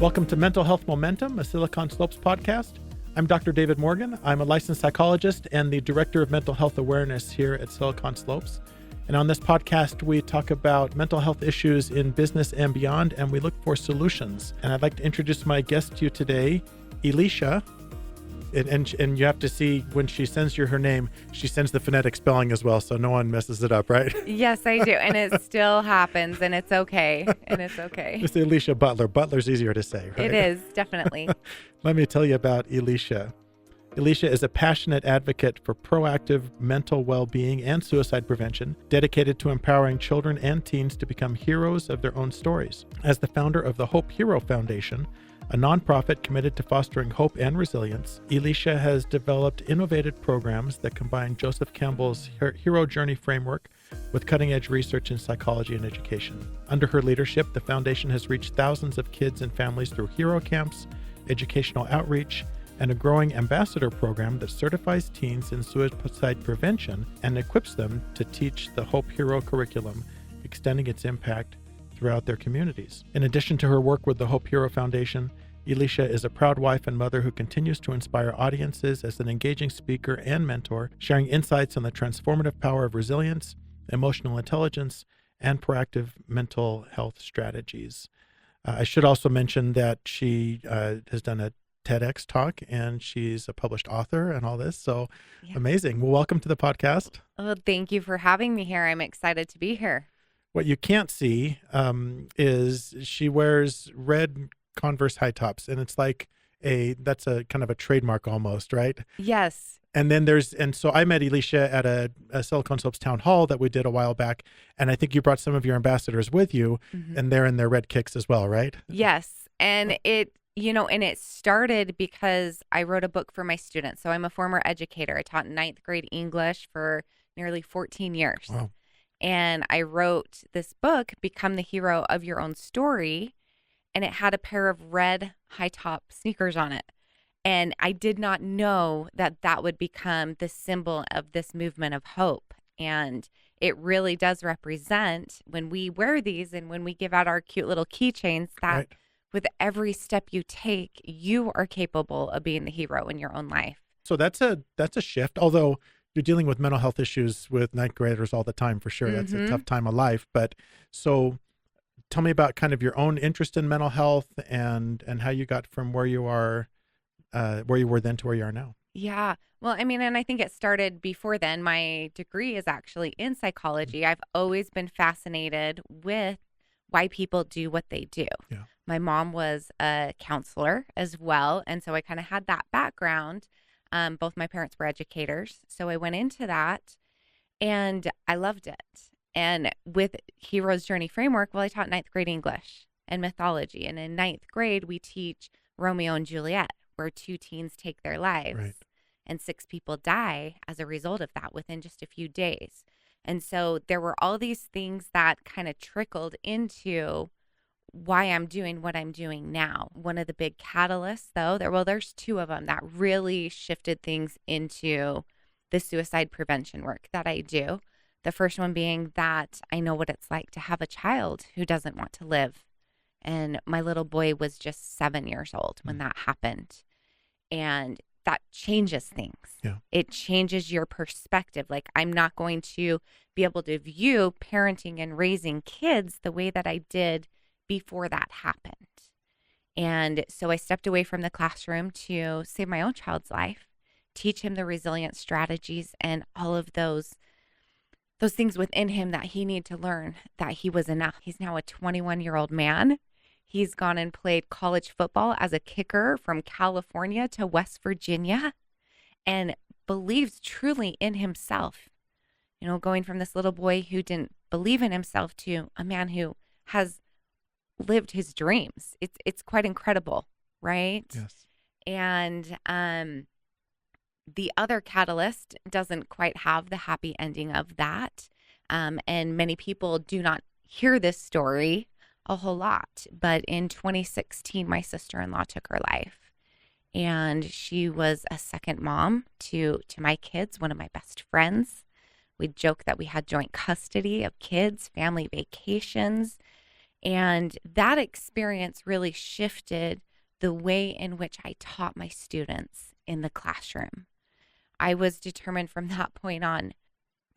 Welcome to Mental Health Momentum, a Silicon Slopes podcast. I'm Dr. David Morgan. I'm a licensed psychologist and the Director of Mental Health Awareness here at Silicon Slopes. And on this podcast, we talk about mental health issues in business and beyond, and we look for solutions. And I'd like to introduce my guest to you today, Elysia. And you have to see when she sends you her name, she sends the phonetic spelling as well, so no one messes it up, right? Yes, I do. And it still happens, and it's okay. It's Elysia Butler. Butler's easier to say, right? It is, definitely. Let me tell you about Elysia. Elysia is a passionate advocate for proactive mental well-being and suicide prevention, dedicated to empowering children and teens to become heroes of their own stories. As the founder of the Hope Hero Foundation, a nonprofit committed to fostering hope and resilience, Elysia has developed innovative programs that combine Joseph Campbell's Hero Journey framework with cutting-edge research in psychology and education. Under her leadership, the foundation has reached thousands of kids and families through hero camps, educational outreach, and a growing ambassador program that certifies teens in suicide prevention and equips them to teach the Hope Hero curriculum, extending its impact throughout their communities. In addition to her work with the Hope Hero Foundation, Elysia is a proud wife and mother who continues to inspire audiences as an engaging speaker and mentor, sharing insights on the transformative power of resilience, emotional intelligence, and proactive mental health strategies. I should also mention that she has done a TEDx talk, and she's a published author and all this. So Amazing. Well, welcome to the podcast. Well, thank you for having me here. I'm excited to be here. What you can't see is she wears red Converse high tops, and it's like that's a kind of a trademark almost, right? Yes. And then so I met Elysia at a Silicon Slopes town hall that we did a while back, and I think you brought some of your ambassadors with you, and they're in their red kicks as well, right? Yes. And it started because I wrote a book for my students. So I'm a former educator. I taught ninth grade English for nearly 14 years. Wow. And I wrote this book, Become the Hero of Your Own Story, and it had a pair of red high-top sneakers on it. And I did not know that that would become the symbol of this movement of hope. And it really does represent, when we wear these and when we give out our cute little keychains, that right. With every step you take, you are capable of being the hero in your own life. So that's a shift, although you're dealing with mental health issues with ninth graders all the time, for sure. That's a tough time of life. But so tell me about kind of your own interest in mental health and how you got from where you were then to where you are now. Yeah. Well, I mean, and I think it started before then. My degree is actually in psychology. I've always been fascinated with why people do what they do. Yeah. My mom was a counselor as well. And so I kind of had that background. Both my parents were educators. So I went into that and I loved it. And with Hero's Journey framework, well, I taught ninth grade English and mythology. And in ninth grade, we teach Romeo and Juliet, where two teens take their lives. Right. And 6 people die as a result of that within just a few days. And so there were all these things that kind of trickled into why I'm doing what I'm doing now. One of the big catalysts, though, there's 2 of them that really shifted things into the suicide prevention work that I do. The first one being that I know what it's like to have a child who doesn't want to live. And my little boy was just 7 years old when that happened. And that changes things. Yeah. It changes your perspective. Like, I'm not going to be able to view parenting and raising kids the way that I did before that happened. And so I stepped away from the classroom to save my own child's life, teach him the resilience strategies and all of those things within him that he needed to learn that he was enough. He's now a 21-year-old man. He's gone and played college football as a kicker from California to West Virginia and believes truly in himself. You know, going from this little boy who didn't believe in himself to a man who has lived his dreams. It's quite incredible, right? Yes. And the other catalyst doesn't quite have the happy ending of that. And many people do not hear this story a whole lot. But in 2016, my sister-in-law took her life. And she was a second mom to my kids, one of my best friends. We joke that we had joint custody of kids, family vacations. And that experience really shifted the way in which I taught my students in the classroom. I was determined from that point on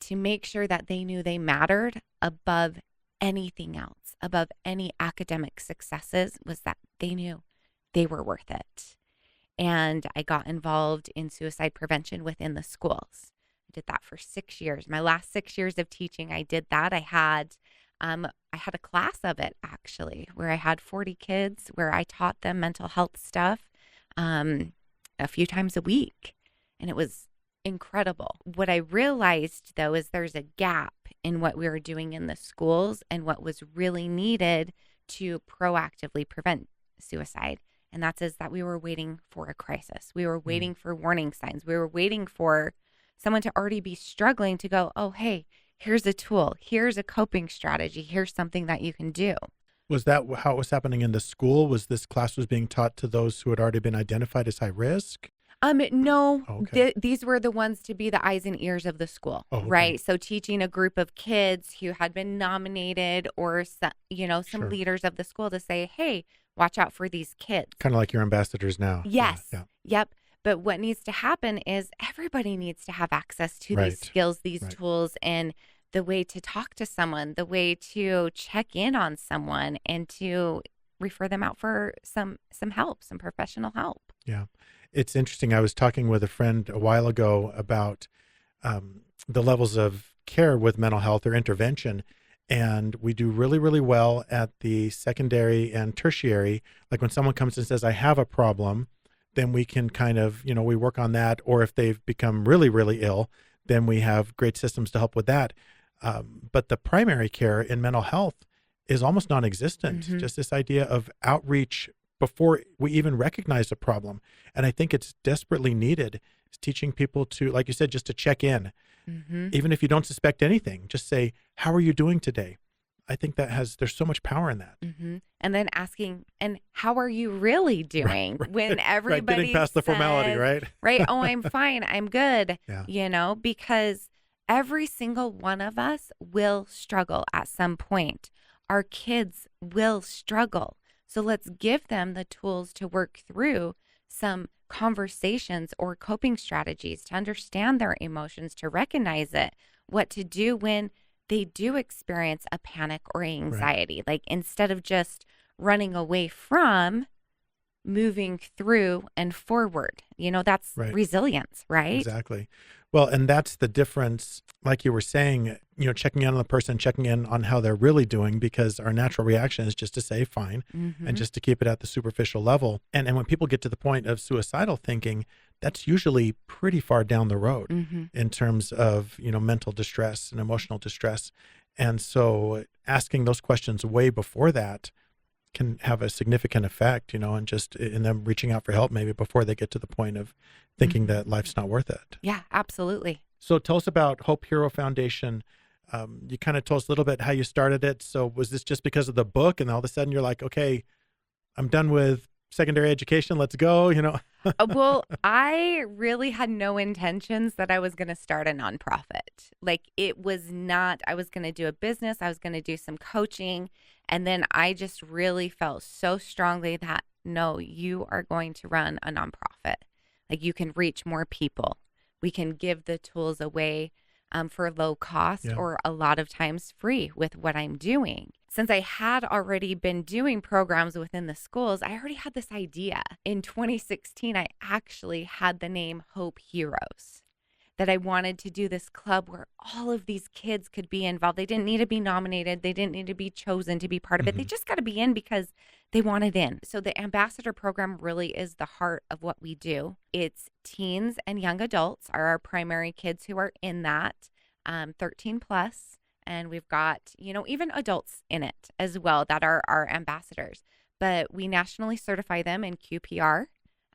to make sure that they knew they mattered above anything else, above any academic successes, was that they knew they were worth it. And I got involved in suicide prevention within the schools. I did that for 6 years. My last 6 years of teaching, I did that. I had a class of it actually, where I had 40 kids, where I taught them mental health stuff a few times a week, and it was incredible. What I realized though is there's a gap in what we were doing in the schools and what was really needed to proactively prevent suicide. And that's is that we were waiting for a crisis. We were waiting for warning signs. We were waiting for someone to already be struggling to go, oh, hey, here's a tool. Here's a coping strategy. Here's something that you can do. Was that how it was happening in the school? Was this class was being taught to those who had already been identified as high risk? No, Okay. these were the ones to be the eyes and ears of the school, Oh, okay. right? So teaching a group of kids who had been nominated or, some Sure. leaders of the school to say, hey, watch out for these kids. Kind of like your ambassadors now. Yes. Yeah. Yep. But what needs to happen is everybody needs to have access to Right. these skills, these Right. tools, and the way to talk to someone, the way to check in on someone, and to refer them out for some help, some professional help. Yeah. It's interesting. I was talking with a friend a while ago about the levels of care with mental health or intervention. And we do really, really well at the secondary and tertiary. Like when someone comes and says, I have a problem, then we can kind of, we work on that. Or if they've become really, really ill, then we have great systems to help with that. But the primary care in mental health is almost non-existent. Mhm. Just this idea of outreach before we even recognize a problem. And I think it's desperately needed, is teaching people to, like you said, just to check in. Mm-hmm. Even if you don't suspect anything, just say, how are you doing today? I think there's so much power in that. Mm-hmm. And then asking, and how are you really doing? Right. When everybody Getting past the formality, says, right? right? Oh, I'm fine. I'm good. Yeah. Because every single one of us will struggle at some point. Our kids will struggle. So let's give them the tools to work through some conversations or coping strategies to understand their emotions, to recognize it, what to do when they do experience a panic or anxiety. Like instead of just running away from, moving through and forward. That's Right. resilience, right? Exactly. Well, and that's the difference, like you were saying, checking in on the person, checking in on how they're really doing, because our natural reaction is just to say fine Mm-hmm. and just to keep it at the superficial level. And when people get to the point of suicidal thinking, that's usually pretty far down the road Mm-hmm. in terms of, mental distress and emotional distress. And so asking those questions way before that can have a significant effect, and just in them reaching out for help maybe before they get to the point of thinking Mm-hmm. that life's not worth it. Yeah, absolutely. So tell us about Hope Hero Foundation. You kind of told us a little bit how you started it. So was this just because of the book and all of a sudden you're like, okay, I'm done with secondary education. Let's go, Well, I really had no intentions that I was going to start a nonprofit. Like it was not, I was going to do a business, I was going to do some coaching. And then I just really felt so strongly that no, you are going to run a nonprofit. Like you can reach more people. We can give the tools away for low cost or a lot of times free with what I'm doing. Since I had already been doing programs within the schools, I already had this idea. In 2016, I actually had the name Hope Heroes, that I wanted to do this club where all of these kids could be involved. They didn't need to be nominated. They didn't need to be chosen to be part of it. They just got to be in because they wanted in. So the ambassador program really is the heart of what we do. It's teens and young adults are our primary kids who are in that, 13 plus. And we've got, even adults in it as well that are our ambassadors. But we nationally certify them in QPR.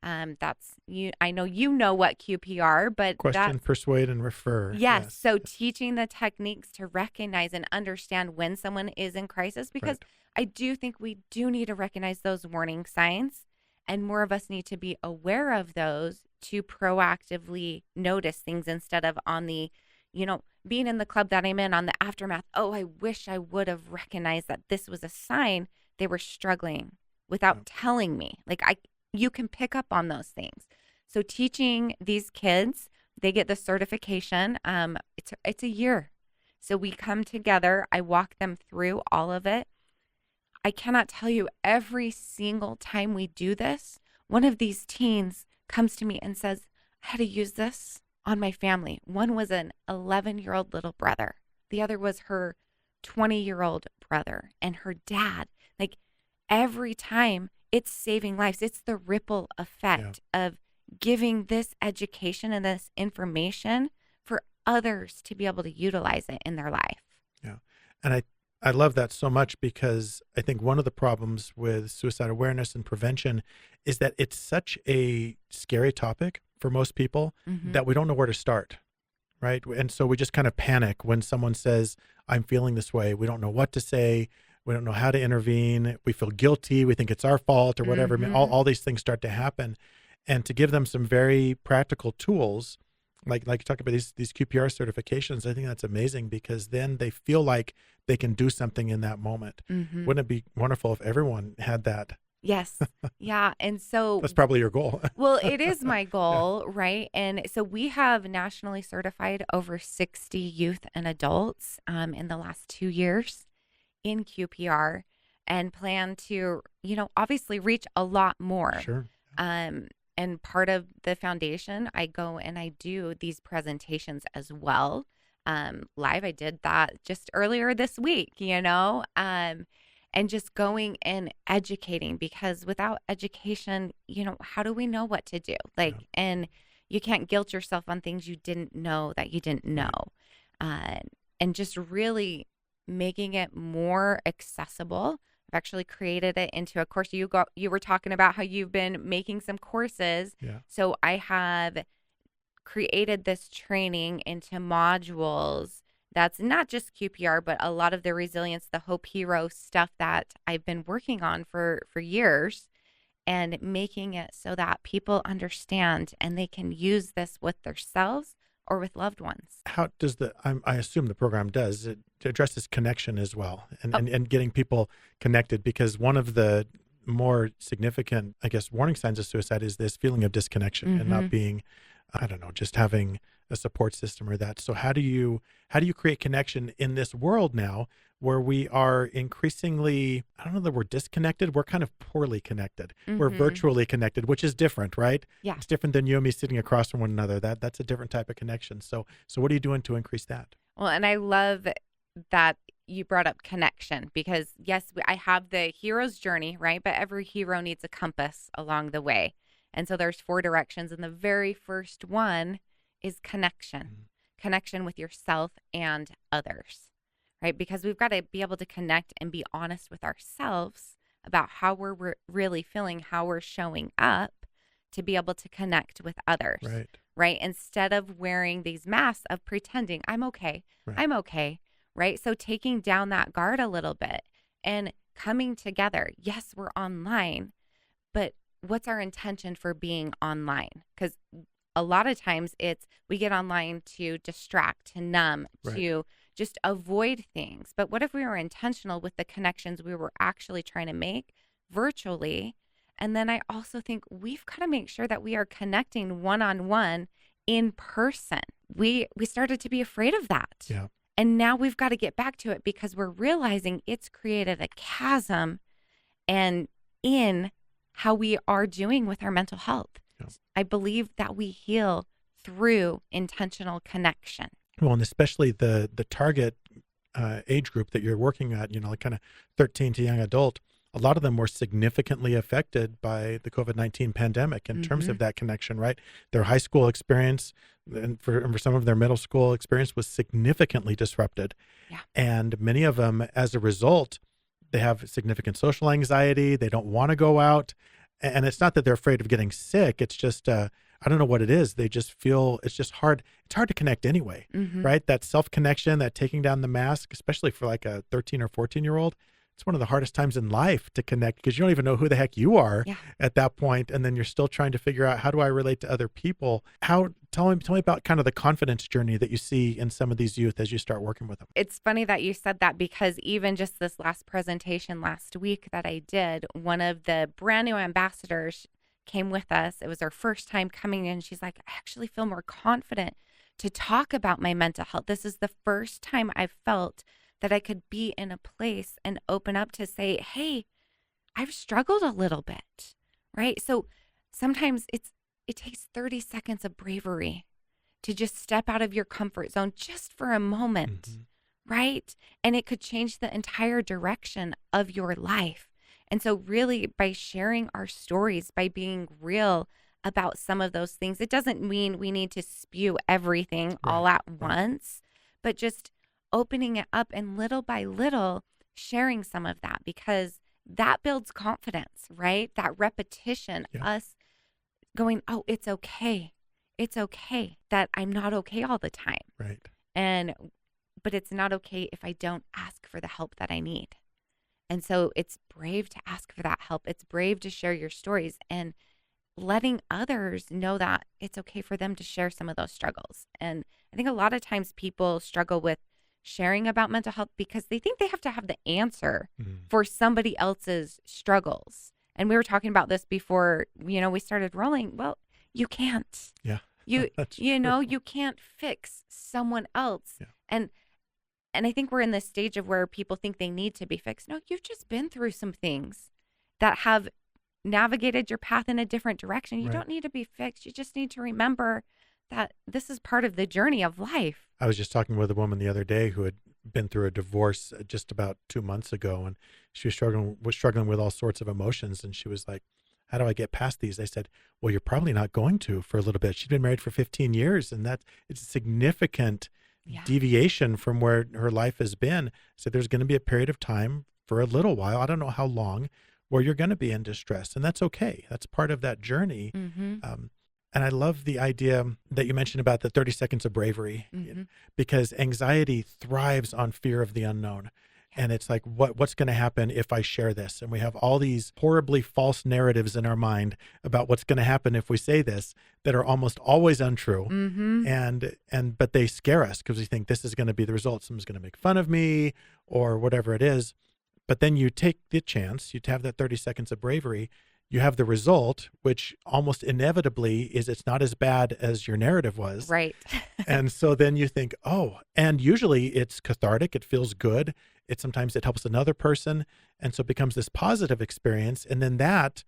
That's you. I know what QPR, but question, persuade, and refer. Yes. So teaching the techniques to recognize and understand when someone is in crisis, because I do think we do need to recognize those warning signs, and more of us need to be aware of those to proactively notice things instead of on the, being in the club that I'm in on the aftermath, oh, I wish I would have recognized that this was a sign they were struggling without telling me. Like you can pick up on those things. So teaching these kids, they get the certification. It's a year. So we come together. I walk them through all of it. I cannot tell you, every single time we do this, one of these teens comes to me and says, I had to use this on my family. One was an 11-year-old little brother. The other was her 20-year-old brother and her dad. Like every time, it's saving lives. It's the ripple effect of giving this education and this information for others to be able to utilize it in their life. Yeah. And I love that so much, because I think one of the problems with suicide awareness and prevention is that it's such a scary topic for most people that we don't know where to start, right? And so we just kind of panic when someone says, I'm feeling this way. We don't know what to say. We don't know how to intervene. We feel guilty. We think it's our fault or whatever. I mean, all these things start to happen. And to give them some very practical tools, like you talk about these QPR certifications, I think that's amazing, because then they feel like they can do something in that moment. Wouldn't it be wonderful if everyone had that? Yes. Yeah. And so that's probably your goal. Well, it is my goal, right? And so we have nationally certified over 60 youth and adults in the last 2 years in QPR, and plan to, obviously reach a lot more. Sure. And part of the foundation, I go and I do these presentations as well. Live. I did that just earlier this week, and just going and educating, because without education, how do we know what to do? And you can't guilt yourself on things you didn't know that you didn't know. And just really making it more accessible. I've actually created it into a course. You were talking about how you've been making some courses. Yeah. So I have created this training into modules that's not just QPR, but a lot of the resilience, the Hope Hero stuff that I've been working on for years, and making it so that people understand and they can use this with themselves or with loved ones. How does I assume the program does it addresses connection as well, and getting people connected, because one of the more significant, I guess, warning signs of suicide is this feeling of disconnection and not being, I don't know, just having a support system or that. So how do you create connection in this world now where we are increasingly, I don't know that we're disconnected, we're kind of poorly connected. We're virtually connected, which is different, right? Yeah. It's different than you and me sitting across from one another. That's a different type of connection. So what are you doing to increase that? Well, and I love that you brought up connection, because yes, I have the hero's journey, right? But every hero needs a compass along the way. And so there's 4 directions. And the very first one is connection, connection with yourself and others, right? Because we've got to be able to connect and be honest with ourselves about how we're really feeling, how we're showing up, to be able to connect with others, right? Instead of wearing these masks of pretending I'm okay, I'm okay, right? So taking down that guard a little bit and coming together. Yes, we're online, but what's our intention for being online? Because a lot of times we get online to distract, to numb, to just avoid things. But what if we were intentional with the connections we were actually trying to make virtually? And then I also think we've got to make sure that we are connecting one-on-one in person. We started to be afraid of that. Yeah. And now we've got to get back to it, because we're realizing it's created a chasm and in how we are doing with our mental health. Yeah. I believe that we heal through intentional connection. Well, and especially the target age group that you're working at, like kind of 13 to young adult, a lot of them were significantly affected by the COVID-19 pandemic in terms of that connection, right? Their high school experience and for some of their middle school experience was significantly disrupted. Yeah. And many of them, as a result, they have significant social anxiety. They don't want to go out. And it's not that they're afraid of getting sick. It's just, I don't know what it is. They just feel it's just hard. It's hard to connect anyway, right? That self-connection, that taking down the mask, especially for like a 13 or 14-year-old, it's one of the hardest times in life to connect because you don't even know who the heck you are Yeah. at that point, and then you're still trying to figure out, how do I relate to other people? Tell me about kind of the confidence journey that you see in some of these youth as you start working with them. It's funny that you said that, because even just this last presentation last week that I did, one of the brand new ambassadors came with us. It was her first time coming in. She's like, I actually feel more confident to talk about my mental health. This is the first time I've felt that I could be in a place and open up to say, hey, I've struggled a little bit, right? So sometimes it takes 30 seconds of bravery to just step out of your comfort zone just for a moment, right? And it could change the entire direction of your life. And so really, by sharing our stories, by being real about some of those things, it doesn't mean we need to spew everything all at once, but just opening it up and little by little sharing some of that, because that builds confidence, right? That repetition, us going, oh, it's okay. It's okay that I'm not okay all the time. Right. But it's not okay if I don't ask for the help that I need. And so it's brave to ask for that help. It's brave to share your stories and letting others know that it's okay for them to share some of those struggles. And I think a lot of times people struggle with sharing about mental health because they think they have to have the answer for somebody else's struggles. And we were talking about this before, we started rolling. Well, you can't. Yeah. You you can't fix someone else. Yeah. And I think we're in this stage of where people think they need to be fixed. No, you've just been through some things that have navigated your path in a different direction. You don't need to be fixed. You just need to remember that this is part of the journey of life. I was just talking with a woman the other day who had been through a divorce just about 2 months ago, and she was struggling with all sorts of emotions. And she was like, how do I get past these? I said, well, you're probably not going to for a little bit. She'd been married for 15 years, and it's a significant deviation from where her life has been. So there's going to be a period of time for a little while, I don't know how long, where you're going to be in distress. And that's okay. That's part of that journey. And I love the idea that you mentioned about the 30 seconds of bravery, because anxiety thrives on fear of the unknown. And it's like, what's going to happen if I share this? And we have all these horribly false narratives in our mind about what's going to happen if we say this that are almost always untrue. But they scare us because we think this is going to be the result. Someone's going to make fun of me or whatever it is. But then you take the chance, you have that 30 seconds of bravery. You have the result, which almost inevitably is it's not as bad as your narrative was. Right. And so then you think, oh, and usually it's cathartic. It feels good. Sometimes it helps another person. And so it becomes this positive experience. And then that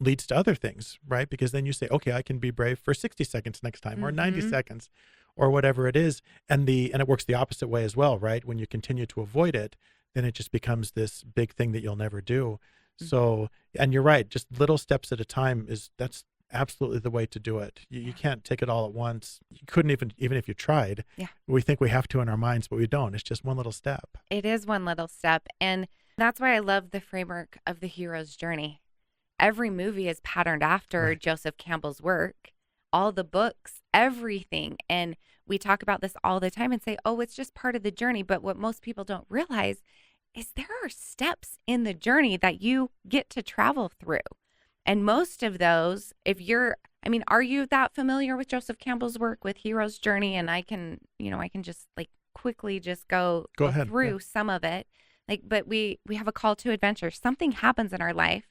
leads to other things, right? Because then you say, okay, I can be brave for 60 seconds next time or 90 seconds or whatever it is. And it works the opposite way as well, right? When you continue to avoid it, then it just becomes this big thing that you'll never do. So, and you're right, just little steps at a time that's absolutely the way to do it. You can't take it all at once. You couldn't even if you tried. We think we have to in our minds, but we don't. It's just one little step. It is one little step. And that's why I love the framework of the hero's journey. Every movie is patterned after Joseph Campbell's work, all the books, everything. And we talk about this all the time and say, oh, it's just part of the journey. But what most people don't realize is there are steps in the journey that you get to travel through. And most of those, are you that familiar with Joseph Campbell's work with Hero's Journey? And I can just quickly just go ahead through some of it. But we have a call to adventure. Something happens in our life,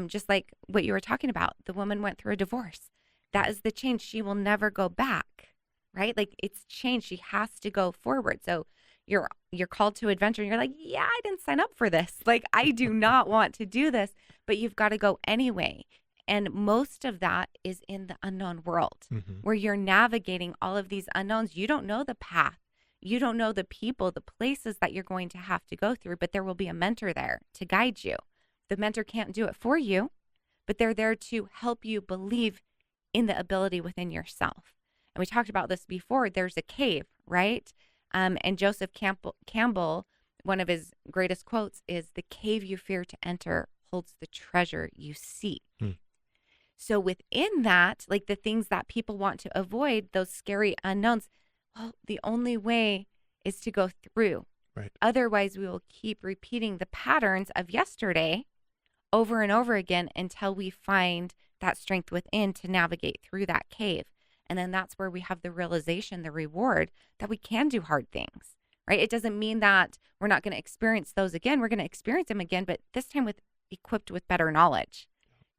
just like what you were talking about. The woman went through a divorce. That is the change. She will never go back, right? It's change. She has to go forward. So you're called to adventure and you're like, yeah, I didn't sign up for this. I do not want to do this, but you've got to go anyway. And most of that is in the unknown world where you're navigating all of these unknowns. You don't know the path. You don't know the people, the places that you're going to have to go through, but there will be a mentor there to guide you. The mentor can't do it for you, but they're there to help you believe in the ability within yourself. And we talked about this before. There's a cave, right? And Joseph Campbell, one of his greatest quotes is, the cave you fear to enter holds the treasure you seek. So within that, the things that people want to avoid, those scary unknowns, well, the only way is to go through. Right. Otherwise, we will keep repeating the patterns of yesterday over and over again until we find that strength within to navigate through that cave. And then that's where we have the realization, the reward that we can do hard things, right? It doesn't mean that we're not going to experience those again. We're going to experience them again, but this time equipped with better knowledge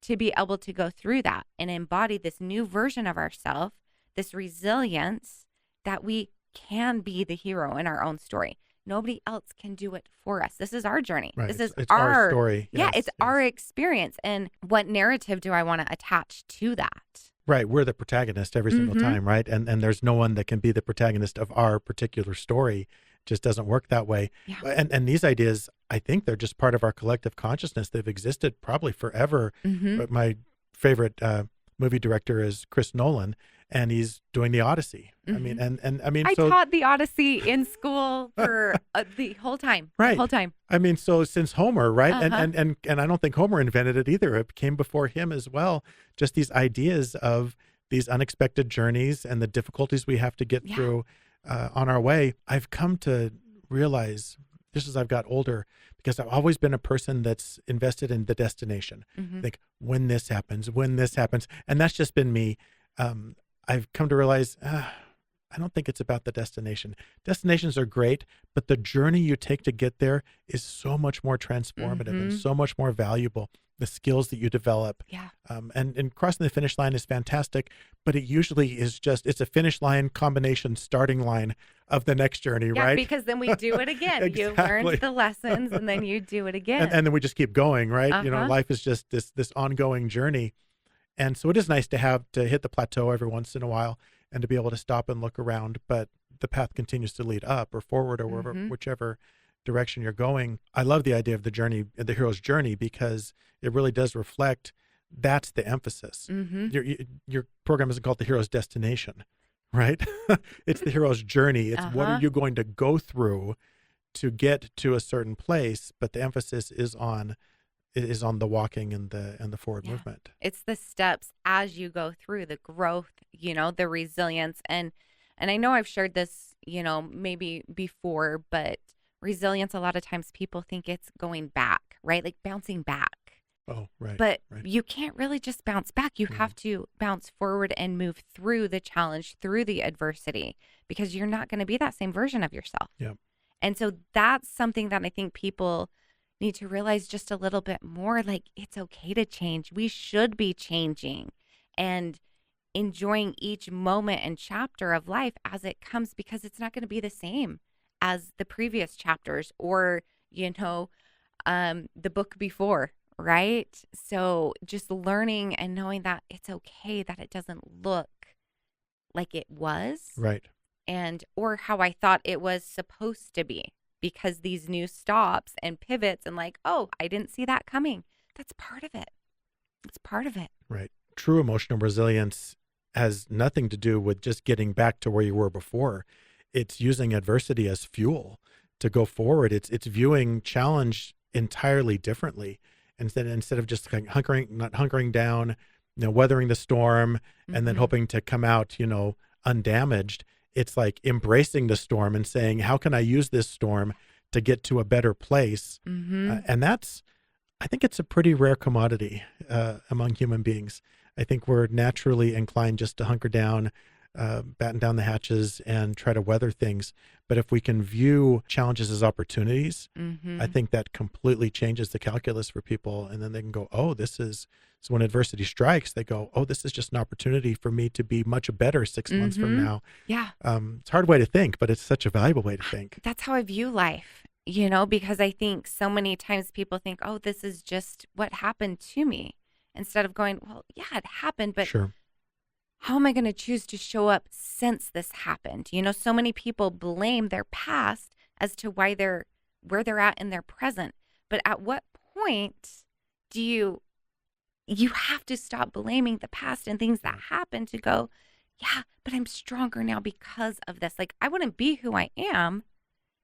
to be able to go through that and embody this new version of ourselves, this resilience that we can be the hero in our own story. Nobody else can do it for us. This is our journey. Right. This is it's our story. Yeah, Yes, it's our experience. And what narrative do I want to attach to that? Right. We're the protagonist every single time, right? And there's no one that can be the protagonist of our particular story. It just doesn't work that way. Yeah. And these ideas, I think they're just part of our collective consciousness. They've existed probably forever. But my favorite movie director is Chris Nolan, and he's doing the Odyssey. I mean, I mean, I so taught the Odyssey in school for the whole time. Right. The whole time. I mean, so since Homer, right? And I don't think Homer invented it either. It came before him as well. Just these ideas of these unexpected journeys and the difficulties we have to get through on our way. I've come to realize just as I've got older, because I've always been a person that's invested in the destination. Like when this happens, and that's just been me. I've come to realize I don't think it's about the destination. Destinations are great, but the journey you take to get there is so much more transformative and so much more valuable. The skills that you develop. Yeah. And crossing the finish line is fantastic, but it usually is it's a finish line combination starting line of the next journey, Yeah, right? because then we do it again. You Exactly. learn the lessons and then you do it again. And then we just keep going, right? You know, life is just this ongoing journey. And so it is nice to have to hit the plateau every once in a while and to be able to stop and look around, but the path continues to lead up or forward or wherever, whichever direction you're going. I love the idea of the journey, the hero's journey, because it really does reflect that's the emphasis. Your program isn't called the hero's destination, right? It's the hero's journey. It's what are you going to go through to get to a certain place, but the emphasis is on the walking and the forward movement. It's the steps as you go through the growth, you know, the resilience. And I know I've shared this, you know, maybe before, but resilience, a lot of times people think it's going back, right? Like bouncing back. Oh, right. But right. you can't really just bounce back. You have to bounce forward and move through the challenge, through the adversity, because you're not going to be that same version of yourself. Yeah. And so that's something that I think people need to realize just a little bit more. Like, it's okay to change. We should be changing and enjoying each moment and chapter of life as it comes, because it's not going to be the same as the previous chapters or, you know, the book before, right? So just learning and knowing that it's okay that it doesn't look like it was. Right. And, or how I thought it was supposed to be, because these new stops and pivots and like, oh, I didn't see that coming. That's part of it. It's part of it. Right. True emotional resilience has nothing to do with just getting back to where you were before. It's using adversity as fuel to go forward. It's viewing challenge entirely differently. Instead of just not hunkering down, you know, weathering the storm and then hoping to come out, you know, undamaged. It's like embracing the storm and saying, how can I use this storm to get to a better place? And I think it's a pretty rare commodity among human beings. I think we're naturally inclined just to hunker down, batten down the hatches and try to weather things. But if we can view challenges as opportunities, I think that completely changes the calculus for people. And then they can go, oh, so when adversity strikes, they go, oh, this is just an opportunity for me to be much better 6 months from now. Yeah. It's a hard way to think, but it's such a valuable way to think. That's how I view life, you know, because I think so many times people think, oh, this is just what happened to me, instead of going, well, yeah, it happened, but Sure. How am I going to choose to show up since this happened? You know, so many people blame their past as to why they're where they're at in their present. But at what point do you have to stop blaming the past and things that happened to go, yeah, but I'm stronger now because of this. Like, I wouldn't be who I am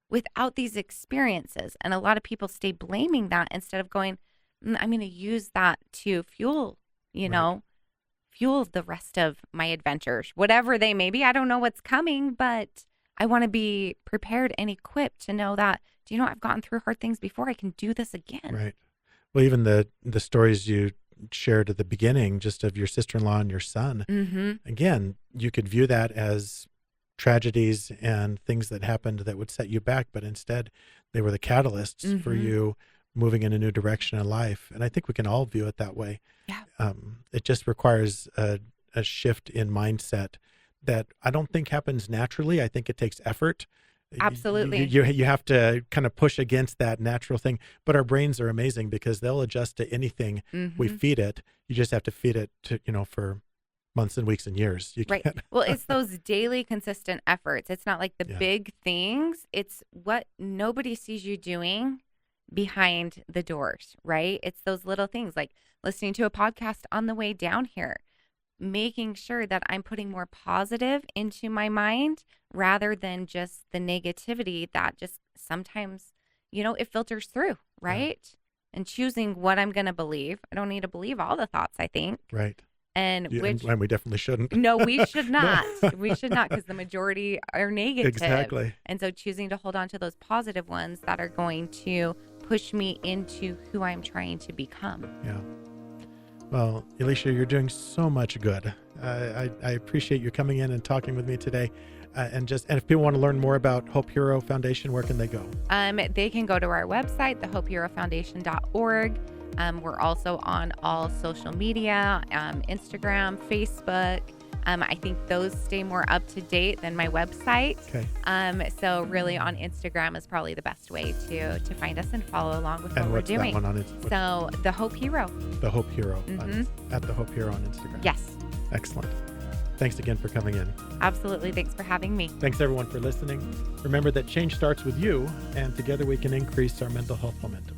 without these experiences. And a lot of people stay blaming that instead of going, I'm going to use that to fuel, you know, fuel the rest of my adventures, whatever they may be. I don't know what's coming, but I want to be prepared and equipped to know that, do you know, I've gotten through hard things before. I can do this again. Right. Well, even the stories you shared at the beginning, just of your sister-in-law and your son, again, you could view that as tragedies and things that happened that would set you back, but instead they were the catalysts for you moving in a new direction in life. And I think we can all view it that way. Yeah. It just requires a shift in mindset that I don't think happens naturally. I think it takes effort. Absolutely. You have to kind of push against that natural thing. But our brains are amazing because they'll adjust to anything we feed it. You just have to feed it to, for months and weeks and years. You Right. can't. Well, it's those daily consistent efforts. It's not like the big things. It's what nobody sees you doing behind the doors, right? It's those little things like listening to a podcast on the way down here, making sure that I'm putting more positive into my mind rather than just the negativity that just sometimes, it filters through, right? And choosing what I'm going to believe. I don't need to believe all the thoughts, I think. Right. And we definitely shouldn't. No, we should not. No. We should not, because the majority are negative. Exactly. And so choosing to hold on to those positive ones that are going to push me into who I'm trying to become. Yeah. Well, Elysia, you're doing so much good. I appreciate you coming in and talking with me today. And if people want to learn more about Hope Hero Foundation, where can they go? They can go to our website, thehopeherofoundation.org. We're also on all social media, Instagram, Facebook. I think those stay more up to date than my website. Okay. So really on Instagram is probably the best way to find us and follow along with what we're doing. And what's that one on Instagram? So The Hope Hero. The Hope Hero. At The Hope Hero on Instagram. Yes. Excellent. Thanks again for coming in. Absolutely. Thanks for having me. Thanks everyone for listening. Remember that change starts with you, and together we can increase our mental health momentum.